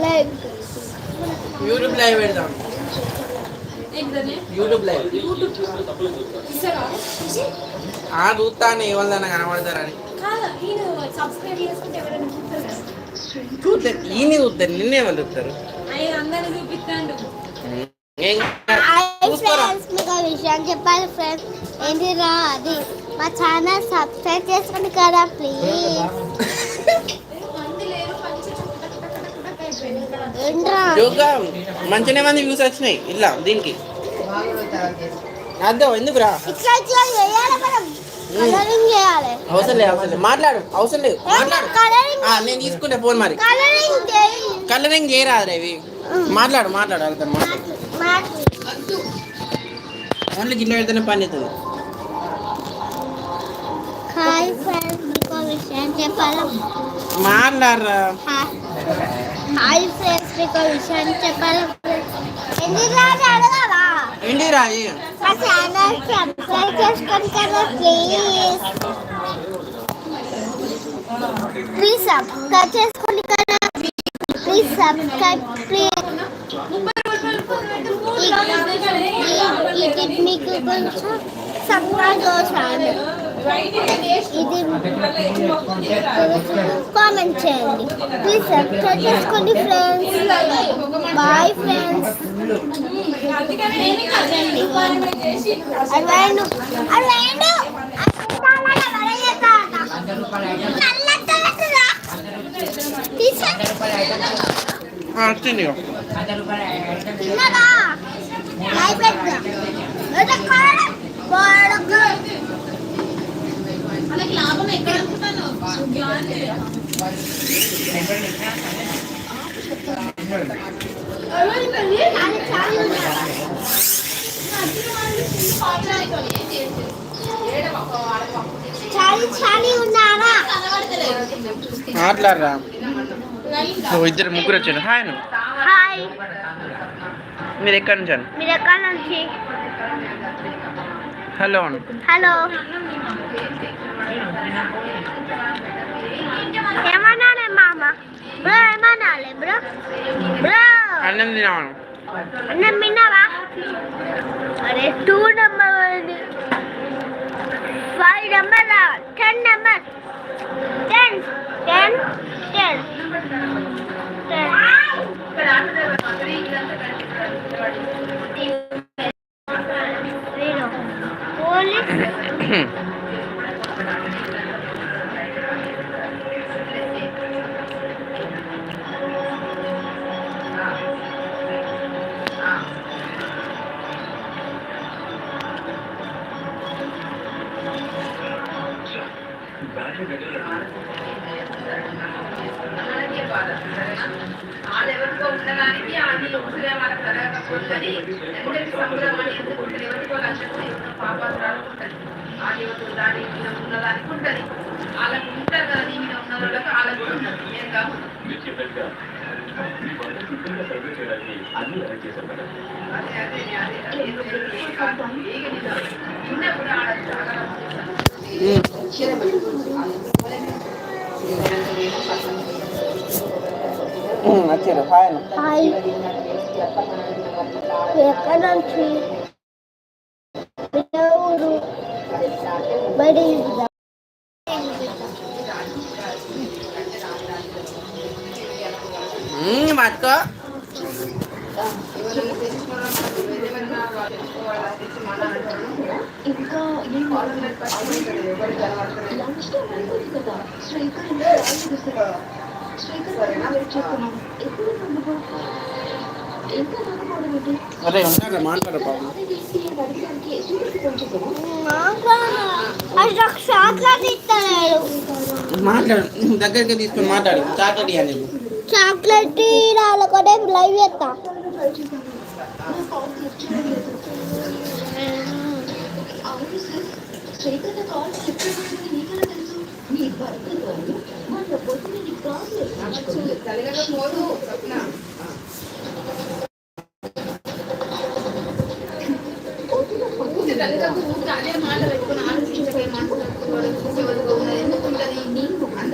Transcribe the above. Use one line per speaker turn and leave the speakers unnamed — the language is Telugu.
లైవ్
యూట్యూబ్ లైవ్ పెడదాం. యూట్యూబ్ లైవ్ చూస్తాను ఎవరిదన్నా కనబడతారని చూస్తారు. ఈయన చూస్తారు, నిన్నే వాళ్ళు చూస్తారు.
మీకు విషయం చెప్పాలి ఫ్రెండ్స్. ఏంటిరా అది మా ఛానల్ సబ్స్క్రైబ్ చేసుకోండి కదా ప్లీజ్.
మంచిగా మంది వ్యూస్ వచ్చినాయి ఇలా దీనికి. అర్థం ఎందుకురా అవసరం లేదు, అవసరం లేదు, మాట్లాడు, అవసరం లేదు, మాట్లాడు. నేను తీసుకుంటే ఫోన్ మరి కలరింగ్ చేయరాదు ఇవి. మాట్లాడు మాట్లాడు వెళ్తాను మాట్లాడు. ఓన్లీ గిన్నె పెడితేనే పని అవుతుంది. మాట్లాడరా.
హాయ్ ఫ్రెండ్స్, మీకు విషయం చెప్పాలి.
ఏంటి రాయి
మా ఛానల్ సబ్స్క్రైబ్ చేసుకోండి కదా ప్లీజ్. ప్లీజ్ సబ్స్క్రైబ్ చేసుకోండి కదా ప్లీజ్. Subscribe please. ఇది మీకు కొంచెం సబ్స్క్రైబ్ చేయండి. ఇది కామెంట్ చేయండి ప్లీజ్. సబ్స్క్రైబ్ చేసుకోండి ఫ్రెండ్స్. Bye friends.
లాభం ఎక్కడ అనుకుంటాను.
మాట్లాడరా. ఇద్దరు ముగ్గురు వచ్చారు. Hi
hi.
మీరు ఎక్కడి నుంచి?
మీరు ఎక్కడి నుంచి?
Hello
hello. ఏమన్నానే మామ? Bro ఏమన్నాలే bro? బ్రో
అన్నం తినాను.
అన్నం తిన్నావా? అరే 2 నెంబర్ 5 నెంబర్ 10 నెంబర్ 10 10 10
వాళ్ళెవరికో ఉండడానికి అది ఒకటిగా మనకు జరగకపోతుంది. ఎందరికి సంబరమని ఎందుకు ఎవరికి వాళ్ళు అందరికీ పాపాలు రాకుంటుంది. ఆ దేవత దాని మీద ఉన్నదానికి ఉంటుంది. వాళ్ళకు ఉంటారు కదా, నీ మీద ఉన్న వాళ్ళకి వాళ్ళకు ఉంటుంది. నేను కాదు చిన్నప్పుడు ఆడ
వచ్చారు. Hi
hi. ఎక్కడ నుంచి? ఊరు బడి.
మాట్కో
ఇంకా
అరే ఉంటారా మాట్లాడరు పాపం. మాట్లాడు, దగ్గరికి తీసుకొని మాట్లాడు. చాక్లెట్ ఇవ్వాలి.
చాక్లెట్ రాలకొడే లైవ్ చేస్తా.
మాట్లాడాలి.